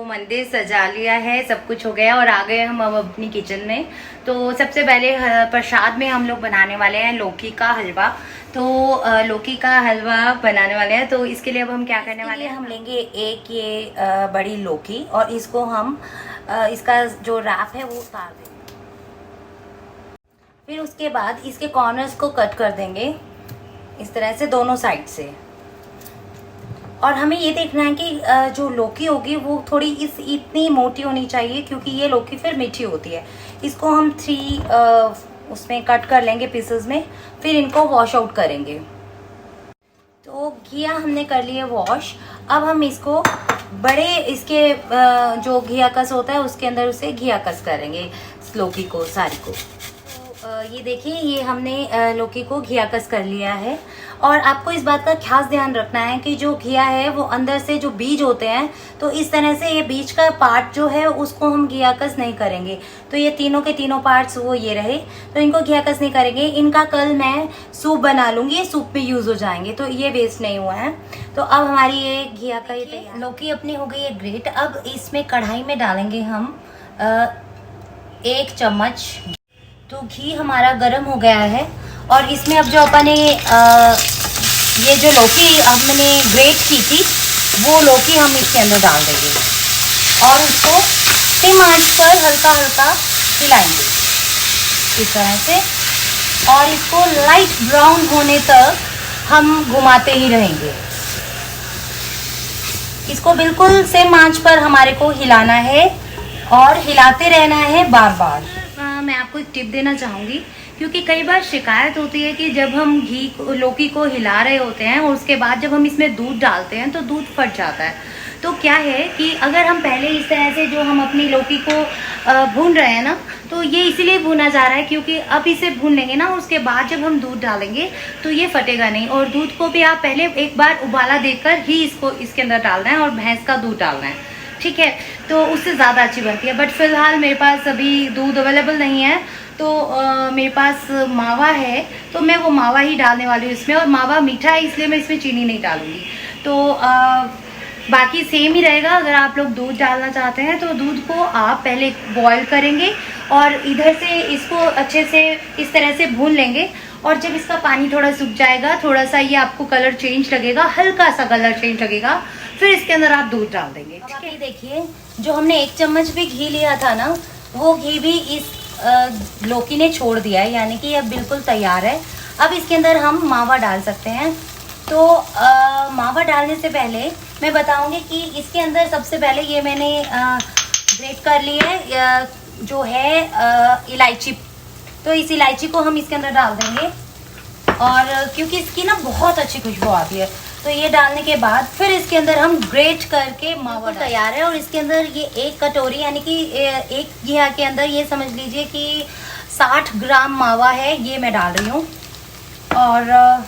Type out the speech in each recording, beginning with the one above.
मंदिर सजा लिया है, सब कुछ हो गया और आ गए हम अब अपनी किचन में। तो सबसे पहले प्रसाद में हम लोग बनाने वाले हैं लौकी का हलवा। तो लौकी का हलवा बनाने वाले हैं, तो इसके लिए अब हम क्या करने वाले हैं, हम लेंगे एक ये बड़ी लौकी और इसको हम इसका जो रैप है वो उतार देंगे। फिर उसके बाद इसके कॉर्नर्स को कट कर देंगे इस तरह से दोनों साइड से। और हमें ये देखना है कि जो लौकी होगी वो थोड़ी इतनी मोटी होनी चाहिए, क्योंकि ये लौकी फिर मीठी होती है। इसको हम 3 उसमें कट कर लेंगे पीसेस में, फिर इनको वॉश आउट करेंगे। तो घिया हमने कर लिया वॉश। अब हम इसको बड़े इसके जो घिया कस होता है उसके अंदर उसे घिया कस करेंगे लौकी को सारी को। ये देखिए, ये हमने लौकी को घिया कस कर लिया है। और आपको इस बात का खास ध्यान रखना है कि जो घिया है वो अंदर से जो बीज होते हैं, तो इस तरह से ये बीज का पार्ट जो है उसको हम घिया कस नहीं करेंगे। तो ये तीनों के तीनों पार्ट्स वो ये रहे, तो इनको घिया कस नहीं करेंगे। इनका कल मैं सूप बना लूंगी, ये सूप में यूज हो जाएंगे, तो ये वेस्ट नहीं हुआ है। तो अब हमारी ये घिया का ये तैयार, लौकी अपनी हो गई है ग्रेट। अब इसमें कढ़ाई में डालेंगे हम 1 चम्मच। तो घी हमारा गर्म हो गया है और इसमें अब जो अपने ये जो लौकी हमने ग्रेट की थी वो लौकी हम इसके अंदर डाल देंगे और उसको सिम आंच पर हल्का हल्का हिलाएंगे इस तरह से। और इसको लाइट ब्राउन होने तक हम घुमाते ही रहेंगे। इसको बिल्कुल सिम आंच पर हमारे को हिलाना है और हिलाते रहना है बार बार। मैं आपको एक टिप देना चाहूँगी, क्योंकि कई बार शिकायत होती है कि जब हम लौकी को हिला रहे होते हैं और उसके बाद जब हम इसमें दूध डालते हैं तो दूध फट जाता है। तो क्या है कि अगर हम पहले इस तरह से जो हम अपनी लौकी को भून रहे हैं ना, तो ये इसीलिए भुना जा रहा है क्योंकि अब इसे भून लेंगे ना, उसके बाद जब हम दूध डालेंगे तो ये फटेगा नहीं। और दूध को भी आप पहले एक बार उबाला देकर ही इसको इसके अंदर डालना है और भैंस का दूध डालना है, ठीक है, तो उससे ज़्यादा अच्छी बनती है। बट फिलहाल मेरे पास अभी दूध अवेलेबल नहीं है, तो मेरे पास मावा है, तो मैं वो मावा ही डालने वाली हूँ इसमें। और मावा मीठा है इसलिए मैं इसमें चीनी नहीं डालूंगी। तो बाकी सेम ही रहेगा। अगर आप लोग दूध डालना चाहते हैं तो दूध को आप पहले बॉईल करेंगे और इधर से इसको अच्छे से इस तरह से भून लेंगे। और जब इसका पानी थोड़ा सूख जाएगा, थोड़ा सा ये आपको कलर चेंज लगेगा, हल्का सा कलर चेंज लगेगा, फिर इसके अंदर आप दूध डाल देंगे। ठीक है, देखिए जो हमने 1 चम्मच भी घी लिया था ना, वो घी भी इस लौकी ने छोड़ दिया है, यानी कि अब बिल्कुल तैयार है। अब इसके अंदर हम मावा डाल सकते हैं। तो मावा डालने से पहले मैं बताऊंगी कि इसके अंदर सबसे पहले ये मैंने ग्रेट कर ली है जो है इलायची। तो इस इलायची को हम इसके अंदर डाल देंगे, और क्योंकि इसकी ना बहुत अच्छी खुशबू आती है, तो ये डालने के बाद फिर इसके अंदर हम ग्रेट करके मावा तैयार है। और इसके अंदर ये 1 कटोरी यानी कि एक घिया के अंदर ये समझ लीजिए कि 60 ग्राम मावा है, ये मैं डाल रही हूँ। और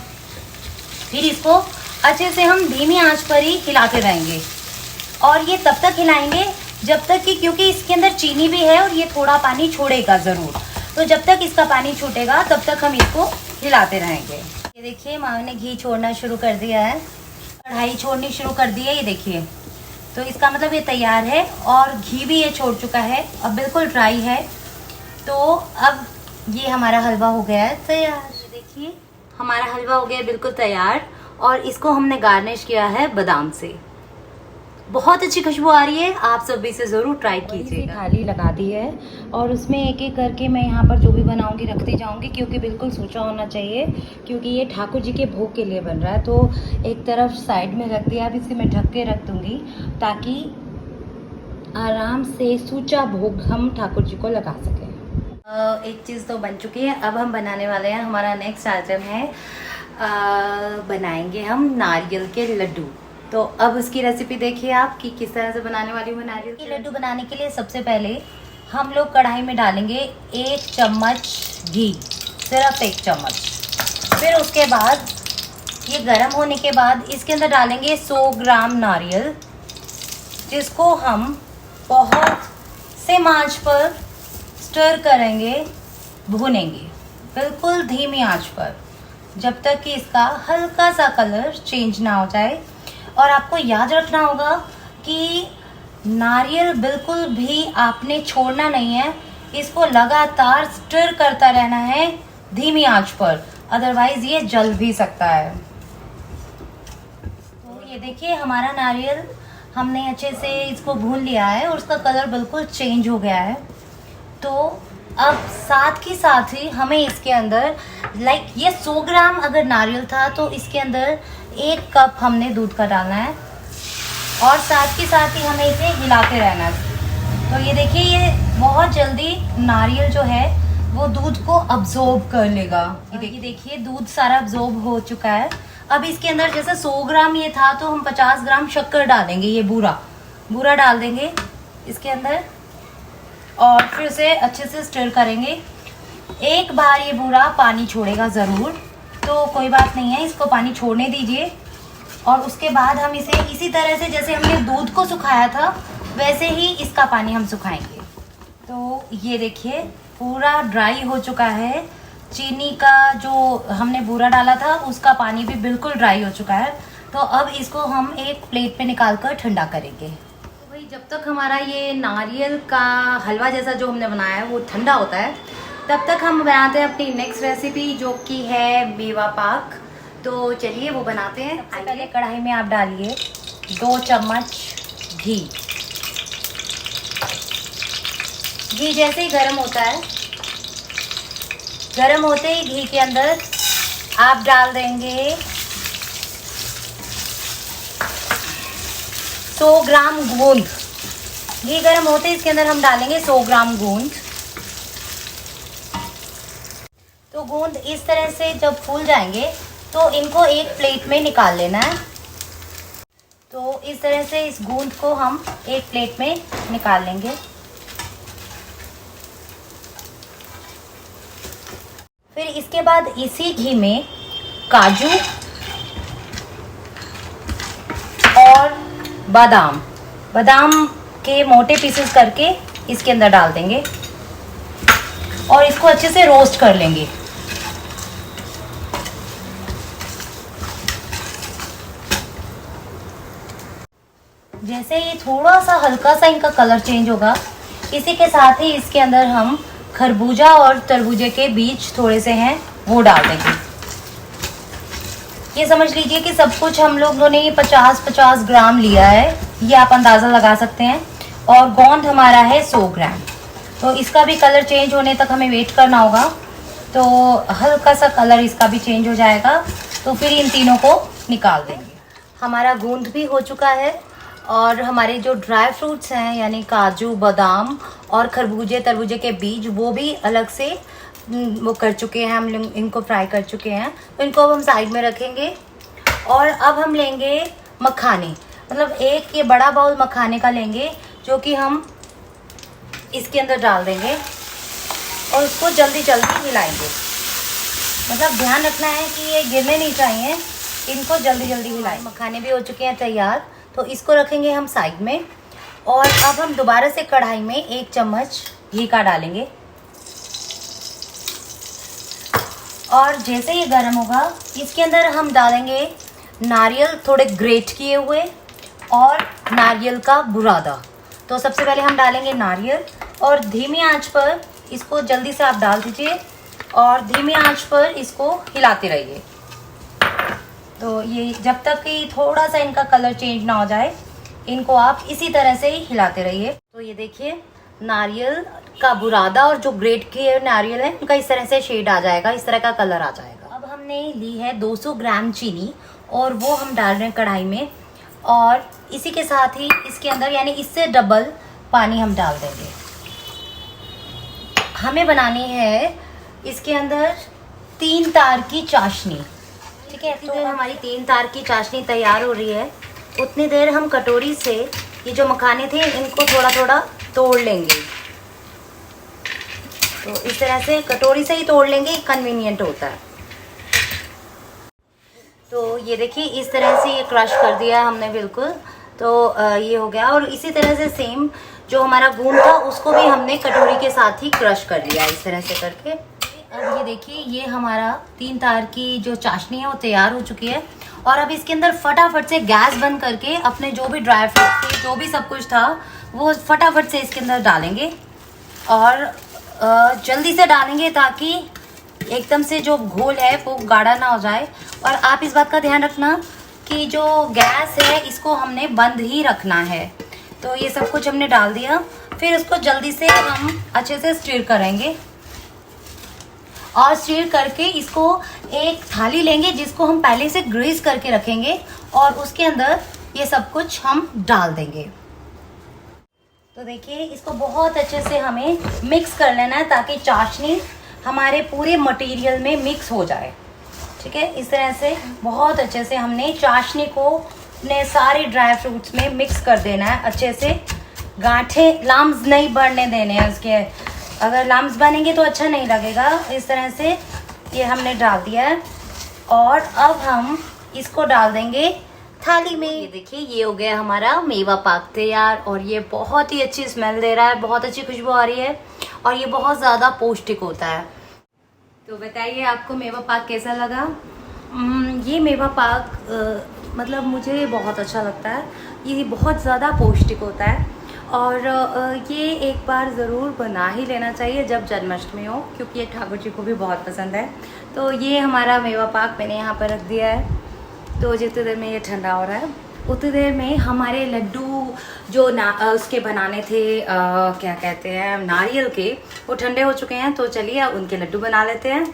फिर इसको अच्छे से हम धीमी आंच पर ही हिलाते रहेंगे। और ये तब तक हिलाएंगे जब तक कि, क्योंकि इसके अंदर चीनी भी है और ये थोड़ा पानी छोड़ेगा ज़रूर, तो जब तक इसका पानी छूटेगा तब तक हम इसको हिलाते रहेंगे। ये देखिए माँ ने घी छोड़ना शुरू कर दिया है, कढ़ाई छोड़नी शुरू कर दी है, ये देखिए। तो इसका मतलब ये तैयार है और घी भी ये छोड़ चुका है, अब बिल्कुल ड्राई है। तो अब ये हमारा हलवा हो गया है तैयार। देखिए हमारा हलवा हो गया बिल्कुल तैयार, और इसको हमने गार्निश किया है बादाम से। बहुत अच्छी खुशबू आ रही है, आप सब इसे ज़रूर ट्राई कीजिएगा। थाली लगा दी है और उसमें एक एक करके मैं यहाँ पर जो भी बनाऊंगी रखती जाऊंगी, क्योंकि बिल्कुल सूखा होना चाहिए, क्योंकि ये ठाकुर जी के भोग के लिए बन रहा है। तो एक तरफ साइड में रख दिया, अब इसे मैं ढक के रख दूंगी ताकि आराम से सूचा भोग हम ठाकुर जी को लगा सकें। एक चीज़ तो बन चुकी है, अब हम बनाने वाले हैं, हमारा नेक्स्ट आइटम है, बनाएंगे हम नारियल के लड्डू। तो अब उसकी रेसिपी देखिए आप कि किस तरह से बनाने वाली हूँ नारियल के लड्डू। बनाने के लिए सबसे पहले हम लोग कढ़ाई में डालेंगे 1 चम्मच घी, सिर्फ 1 चम्मच। फिर उसके बाद ये गर्म होने के बाद इसके अंदर डालेंगे 100 ग्राम नारियल, जिसको हम बहुत सिम आंच पर स्टर करेंगे, भूनेंगे बिल्कुल धीमी आंच पर, जब तक कि इसका हल्का सा कलर चेंज ना हो जाए। और आपको याद रखना होगा कि नारियल बिल्कुल भी आपने छोड़ना नहीं है, इसको लगातार स्टिर करता रहना है धीमी आंच पर, अदरवाइज ये जल भी सकता है। तो ये देखिए हमारा नारियल हमने अच्छे से इसको भून लिया है और उसका कलर बिल्कुल चेंज हो गया है। तो अब साथ ही हमें इसके अंदर ये 100 ग्राम अगर नारियल था तो इसके अंदर 1 कप हमने दूध का डालना है और साथ ही हमें इसे हिलाते रहना है। तो ये देखिए ये बहुत जल्दी नारियल जो है वो दूध को अब्जॉर्ब कर लेगा। ये देखिए दूध सारा अब्जॉर्ब हो चुका है। अब इसके अंदर जैसे 100 ग्राम ये था तो हम 50 ग्राम शक्कर डालेंगे, ये बूरा डाल देंगे इसके अंदर और फिर से अच्छे से स्टिर करेंगे। एक बार ये बूरा पानी छोड़ेगा ज़रूर, तो कोई बात नहीं है, इसको पानी छोड़ने दीजिए। और उसके बाद हम इसे इसी तरह से जैसे हमने दूध को सुखाया था वैसे ही इसका पानी हम सुखाएंगे। तो ये देखिए पूरा ड्राई हो चुका है, चीनी का जो हमने बूरा डाला था उसका पानी भी बिल्कुल ड्राई हो चुका है। तो अब इसको हम एक प्लेट पे निकाल कर ठंडा करेंगे। तो भाई जब तक हमारा ये नारियल का हलवा जैसा जो हमने बनाया है वो ठंडा होता है, तब तक हम बनाते हैं अपनी नेक्स्ट रेसिपी जो कि है मेवा पाक। तो चलिए वो बनाते हैं। सबसे पहले कढ़ाई में आप डालिए 2 चम्मच घी। घी जैसे ही गर्म होता है, गर्म होते ही घी के अंदर आप डाल देंगे 100 ग्राम गोंद। घी गर्म होते ही इसके अंदर हम डालेंगे 100 ग्राम गोंद। तो गोंद इस तरह से जब फूल जाएंगे तो इनको एक प्लेट में निकाल लेना है। तो इस तरह से इस गोंद को हम एक प्लेट में निकाल लेंगे। फिर इसके बाद इसी घी में काजू और बादाम के मोटे पीसेस करके इसके अंदर डाल देंगे और इसको अच्छे से रोस्ट कर लेंगे। जैसे ये थोड़ा सा हल्का सा इनका कलर चेंज होगा, इसी के साथ ही इसके अंदर हम खरबूजा और तरबूजे के बीज थोड़े से हैं वो डाल देंगे। ये समझ लीजिए कि सब कुछ हम लोगों ने 50-50 ग्राम लिया है, ये आप अंदाज़ा लगा सकते हैं। और गोंद हमारा है 100 ग्राम। तो इसका भी कलर चेंज होने तक हमें वेट करना होगा। तो हल्का सा कलर इसका भी चेंज हो जाएगा तो फिर इन तीनों को निकाल देंगे। हमारा गोंद भी हो चुका है और हमारे जो ड्राई फ्रूट्स हैं यानी काजू, बादाम और खरबूजे तरबूजे के बीज वो भी अलग से वो कर चुके हैं, हम इनको फ्राई कर चुके हैं। तो इनको अब हम साइड में रखेंगे। और अब हम लेंगे मखाने, मतलब एक ये बड़ा बाउल मखाने का लेंगे जो कि हम इसके अंदर डाल देंगे और उसको जल्दी जल्दी हिलाएंगे। मतलब ध्यान रखना है कि ये गिरने नहीं चाहिए, इनको जल्दी जल्दी हिलाएं। मखाने भी हो चुके हैं तैयार, तो इसको रखेंगे हम साइड में। और अब हम दोबारा से कढ़ाई में 1 चम्मच घी का डालेंगे और जैसे ये गर्म होगा इसके अंदर हम डालेंगे नारियल थोड़े ग्रेट किए हुए और नारियल का बुरादा। तो सबसे पहले हम डालेंगे नारियल और धीमी आंच पर इसको जल्दी से आप डाल दीजिए और धीमी आंच पर इसको हिलाते रहिए। तो ये जब तक कि थोड़ा सा इनका कलर चेंज ना हो जाए, इनको आप इसी तरह से ही हिलाते रहिए। तो ये देखिए नारियल का बुरादा और जो ग्रेट किए नारियल है उनका इस तरह से शेड आ जाएगा, इस तरह का कलर आ जाएगा। अब हमने ली है 200 ग्राम चीनी और वो हम डाल रहे हैं कढ़ाई में और इसी के साथ ही इसके अंदर यानी इससे डबल पानी हम डाल देंगे। हमें बनानी है इसके अंदर 3 तार की चाशनी। ठीक है, तो हमारी 3 तार की चाशनी तैयार हो रही है। उतनी देर हम कटोरी से ये जो मखाने थे इनको थोड़ा थोड़ा तोड़ लेंगे। तो इस तरह से कटोरी से ही तोड़ लेंगे, कन्वीनियंट होता है। तो ये देखिए इस तरह से ये क्रश कर दिया हमने बिल्कुल। तो ये हो गया और इसी तरह से सेम जो हमारा गूंद था उसको भी हमने कटोरी के साथ ही क्रश कर लिया इस तरह से करके। अब ये देखिए ये हमारा 3 तार की जो चाशनी है वो तैयार हो चुकी है और अब इसके अंदर फटाफट से गैस बंद करके अपने जो भी ड्राई फ्रूट थे, जो भी सब कुछ था, वो फटाफट से इसके अंदर डालेंगे और जल्दी से डालेंगे ताकि एकदम से जो घोल है वो गाढ़ा ना हो जाए। और आप इस बात का ध्यान रखना कि जो गैस है इसको हमने बंद ही रखना है। तो ये सब कुछ हमने डाल दिया, फिर उसको जल्दी से हम अच्छे से स्टीर करेंगे और स्टीर करके इसको एक थाली लेंगे जिसको हम पहले से ग्रीस करके रखेंगे और उसके अंदर ये सब कुछ हम डाल देंगे। तो देखिए इसको बहुत अच्छे से हमें मिक्स कर लेना है ताकि चाशनी हमारे पूरे मटेरियल में मिक्स हो जाए। ठीक है, इस तरह से बहुत अच्छे से हमने चाशनी को अपने सारे ड्राई फ्रूट्स में मिक्स कर देना है अच्छे से। गांठे लम्स नहीं बढ़ने देने हैं उसके, अगर लम्स बनेंगे तो अच्छा नहीं लगेगा। इस तरह से ये हमने डाल दिया है और अब हम इसको डाल देंगे थाली में। ये देखिए ये हो गया हमारा मेवा पाक तैयार और ये बहुत ही अच्छी स्मेल दे रहा है, बहुत अच्छी खुशबू आ रही है और ये बहुत ज़्यादा पौष्टिक होता है। तो बताइए आपको मेवा पाक कैसा लगा? ये मेवा पाक मतलब मुझे बहुत अच्छा लगता है। ये बहुत ज़्यादा पौष्टिक होता है और ये एक बार ज़रूर बना ही लेना चाहिए जब जन्माष्टमी हो, क्योंकि ये ठाकुर जी को भी बहुत पसंद है। तो ये हमारा मेवा पाक मैंने यहाँ पर रख दिया है। तो जितनी देर में ये ठंडा हो रहा है उतनी देर में हमारे लड्डू जो उसके बनाने थे क्या कहते हैं नारियल के, वो ठंडे हो चुके हैं। तो चलिए उनके लड्डू बना लेते हैं।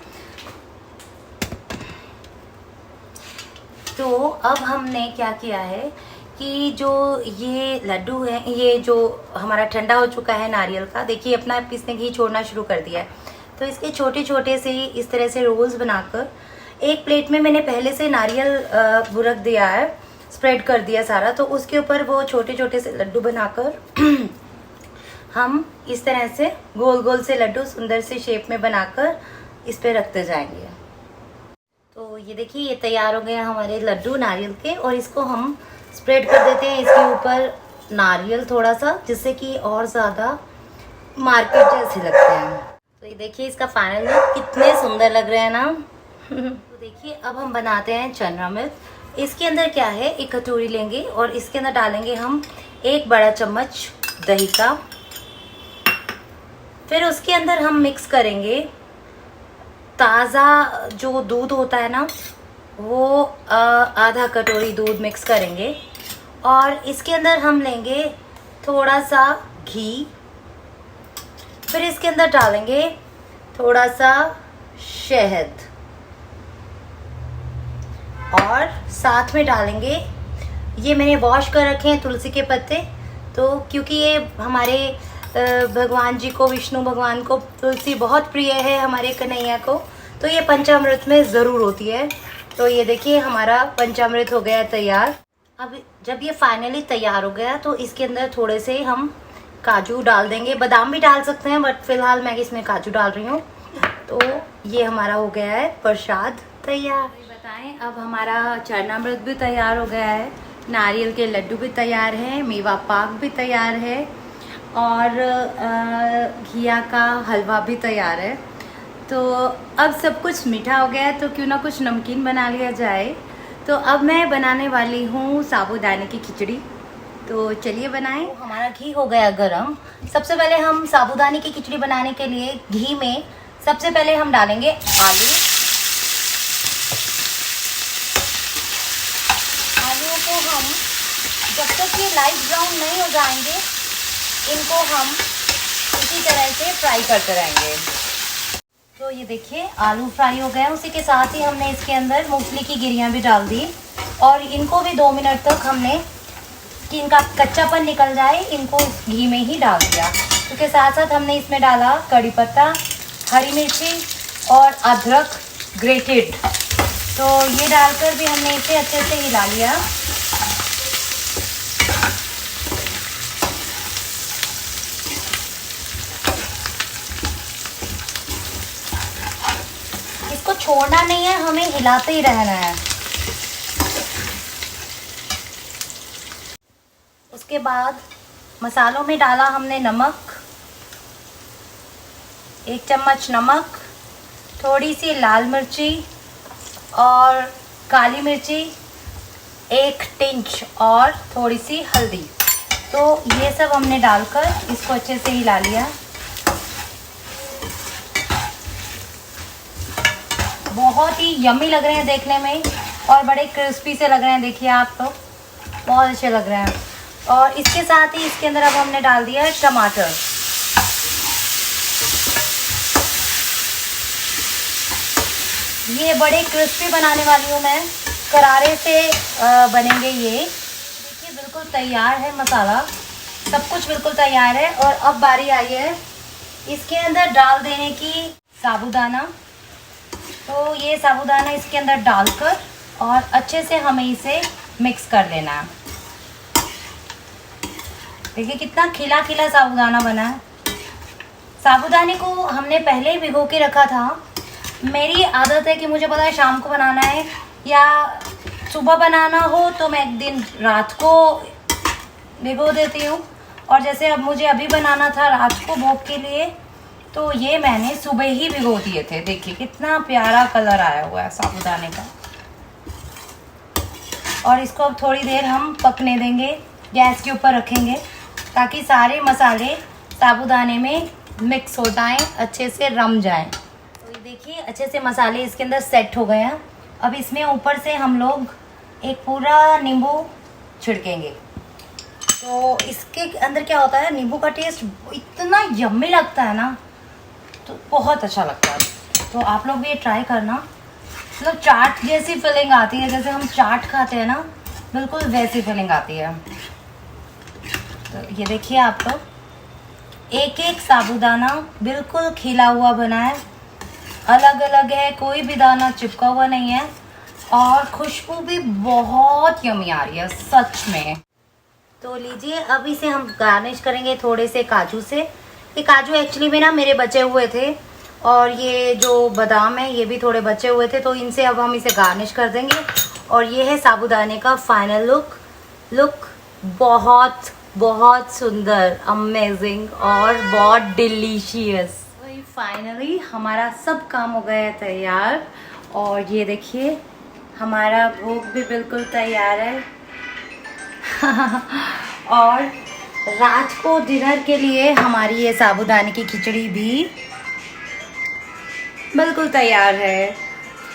तो अब हमने क्या किया है कि जो ये लड्डू है, ये जो हमारा ठंडा हो चुका है नारियल का, देखिए अपना इसने घी छोड़ना शुरू कर दिया है। तो इसके छोटे छोटे से इस तरह से रोल्स बनाकर एक प्लेट में मैंने पहले से नारियल वो रख दिया है, स्प्रेड कर दिया सारा। तो उसके ऊपर वो छोटे छोटे से लड्डू बनाकर हम इस तरह से गोल गोल से लड्डू सुंदर से शेप में बनाकर इस पे रखते जाएंगे। तो ये देखिए ये तैयार हो गए हमारे लड्डू नारियल के और इसको हम स्प्रेड कर देते हैं इसके ऊपर नारियल थोड़ा सा, जिससे कि और ज़्यादा मार्केट जैसे लगते हैं। तो ये देखिए इसका फाइनल लुक कितने सुंदर लग रहे हैं ना। तो देखिए अब हम बनाते हैं चरनामृत। इसके अंदर क्या है, एक कटोरी लेंगे और इसके अंदर डालेंगे हम 1 बड़ा चम्मच दही का। फिर उसके अंदर हम मिक्स करेंगे ताज़ा जो दूध होता है ना, वो आधा कटोरी दूध मिक्स करेंगे और इसके अंदर हम लेंगे थोड़ा सा घी। फिर इसके अंदर डालेंगे थोड़ा सा शहद और साथ में डालेंगे, ये मैंने वॉश कर रखे हैं तुलसी के पत्ते। तो क्योंकि ये हमारे भगवान जी को, विष्णु भगवान को तुलसी बहुत प्रिय है हमारे कन्हैया को, तो ये पंचामृत में ज़रूर होती है। तो ये देखिए हमारा पंचामृत हो गया तैयार। अब जब ये फाइनली तैयार हो गया तो इसके अंदर थोड़े से हम काजू डाल देंगे, बादाम भी डाल सकते हैं बट फिलहाल मैं इसमें काजू डाल रही हूँ। तो ये हमारा हो गया है प्रसाद तैयार। बताएं अब हमारा चरनामृत भी तैयार हो गया है, नारियल के लड्डू भी तैयार हैं, मेवा पाक भी तैयार है और घिया का हलवा भी तैयार है। तो अब सब कुछ मीठा हो गया है तो क्यों ना कुछ नमकीन बना लिया जाए। तो अब मैं बनाने वाली हूँ साबूदाने की खिचड़ी। तो चलिए बनाएं। तो हमारा घी हो गया गरम। सबसे पहले हम साबूदाने की खिचड़ी बनाने के लिए घी में सबसे पहले हम डालेंगे आलू। आलूओं को हम जब तक ये लाइट ब्राउन नहीं हो जाएंगे, इनको हम इसी तरह से फ्राई करते रहेंगे। तो ये देखिए आलू फ्राई हो गए। उसी के साथ ही हमने इसके अंदर मूंगफली की गिरियाँ भी डाल दी और इनको भी 2 मिनट तक हमने, कि इनका कच्चापन निकल जाए, इनको घी में ही डाल दिया। उसके साथ साथ हमने इसमें डाला कड़ी पत्ता, हरी मिर्ची और अदरक ग्रेटेड। तो ये डालकर भी हमने इसे अच्छे से हिला लिया। इसको छोड़ना नहीं है, हमें हिलाते ही रहना है। उसके बाद मसालों में डाला हमने नमक, 1 चम्मच नमक, थोड़ी सी लाल मिर्ची और काली मिर्ची 1 टिंच और थोड़ी सी हल्दी। तो ये सब हमने डालकर इसको अच्छे से हिला लिया। बहुत ही यम्मी लग रहे हैं देखने में और बड़े क्रिस्पी से लग रहे हैं। देखिए आप तो बहुत अच्छे लग रहे हैं। और इसके साथ ही इसके अंदर अब हमने डाल दिया है टमाटर। ये बड़े क्रिस्पी बनाने वाली हूँ मैं, करारे से बनेंगे ये। देखिए बिल्कुल तैयार है मसाला, सब कुछ बिल्कुल तैयार है। और अब बारी आई है इसके अंदर डाल देने की साबूदाना। तो ये साबूदाना इसके अंदर डालकर और अच्छे से हमें इसे मिक्स कर लेना है। देखिए कितना खिला खिला साबूदाना बना है। साबूदाने को हमने पहले ही भिगो के रखा था। मेरी आदत है कि मुझे पता है शाम को बनाना है या सुबह बनाना हो तो मैं एक दिन रात को भिगो देती हूँ। और जैसे अब मुझे अभी बनाना था रात को भोग के लिए, तो ये मैंने सुबह ही भिगो दिए थे। देखिए कितना प्यारा कलर आया हुआ है साबूदाने का। और इसको अब थोड़ी देर हम पकने देंगे, गैस के ऊपर रखेंगे ताकि सारे मसाले साबूदाने में मिक्स हो जाएं, अच्छे से रम जाएं। तो ये देखिए अच्छे से मसाले इसके अंदर सेट हो गए हैं। अब इसमें ऊपर से हम लोग एक पूरा नींबू छिड़केंगे। तो इसके अंदर क्या होता है, नींबू का टेस्ट इतना यम्मी लगता है ना, तो बहुत अच्छा लगता है। तो आप लोग भी ये ट्राई करना। मतलब चाट जैसी फीलिंग आती है, जैसे हम चाट खाते हैं ना, बिल्कुल वैसी फीलिंग आती है। तो ये देखिए आप लोग एक एक साबूदाना बिल्कुल खिला हुआ बना है, अलग अलग है, कोई भी दाना चिपका हुआ नहीं है। और खुशबू भी बहुत यम्मी आ रही है सच में। तो लीजिए अब इसे हम गार्निश करेंगे थोड़े से काजू से। ये काजू एक्चुअली में ना मेरे बचे हुए थे, और ये जो बादाम है ये भी थोड़े बचे हुए थे, तो इनसे अब हम इसे गार्निश कर देंगे। और ये है साबूदाने का फाइनल लुक बहुत बहुत सुंदर, अमेजिंग और बहुत डिलीशियस। फाइनली हमारा सब काम हो गया है तैयार। और ये देखिए हमारा भोग भी बिल्कुल तैयार है। और रात को डिनर के लिए हमारी ये साबूदाने की खिचड़ी भी बिल्कुल तैयार है।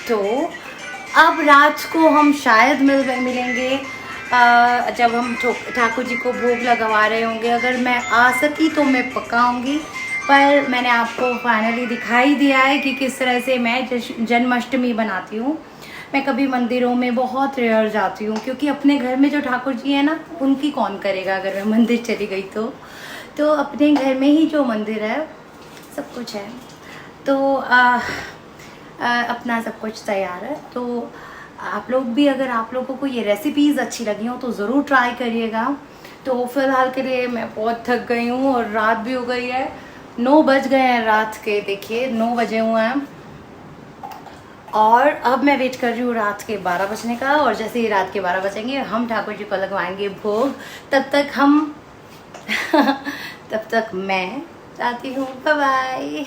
तो अब रात को हम शायद मिलेंगे जब हम ठाकुर जी को भोग लगवा रहे होंगे। अगर मैं आ सकी तो मैं पकाऊंगी, पर मैंने आपको फाइनली दिखाई दिया है कि किस तरह से मैं जन्माष्टमी बनाती हूँ। मैं कभी मंदिरों में बहुत रेयर जाती हूँ, क्योंकि अपने घर में जो ठाकुर जी हैं ना, उनकी कौन करेगा अगर मैं मंदिर चली गई तो अपने घर में ही जो मंदिर है सब कुछ है। तो अपना सब कुछ तैयार है। तो आप लोग भी, अगर आप लोगों को ये रेसिपीज़ अच्छी लगी हो तो ज़रूर ट्राई करिएगा। तो फ़िलहाल के लिए मैं बहुत थक गई हूँ और रात भी हो गई है, 9 बज गए हैं रात के। देखिए 9 बजे हुए हैं और अब मैं वेट कर रही हूँ रात के 12 बजने का। और जैसे ही रात के 12 बजेंगे हम ठाकुर जी को लगवाएंगे भोग। तब तक मैं जाती हूँ, बाय बाय।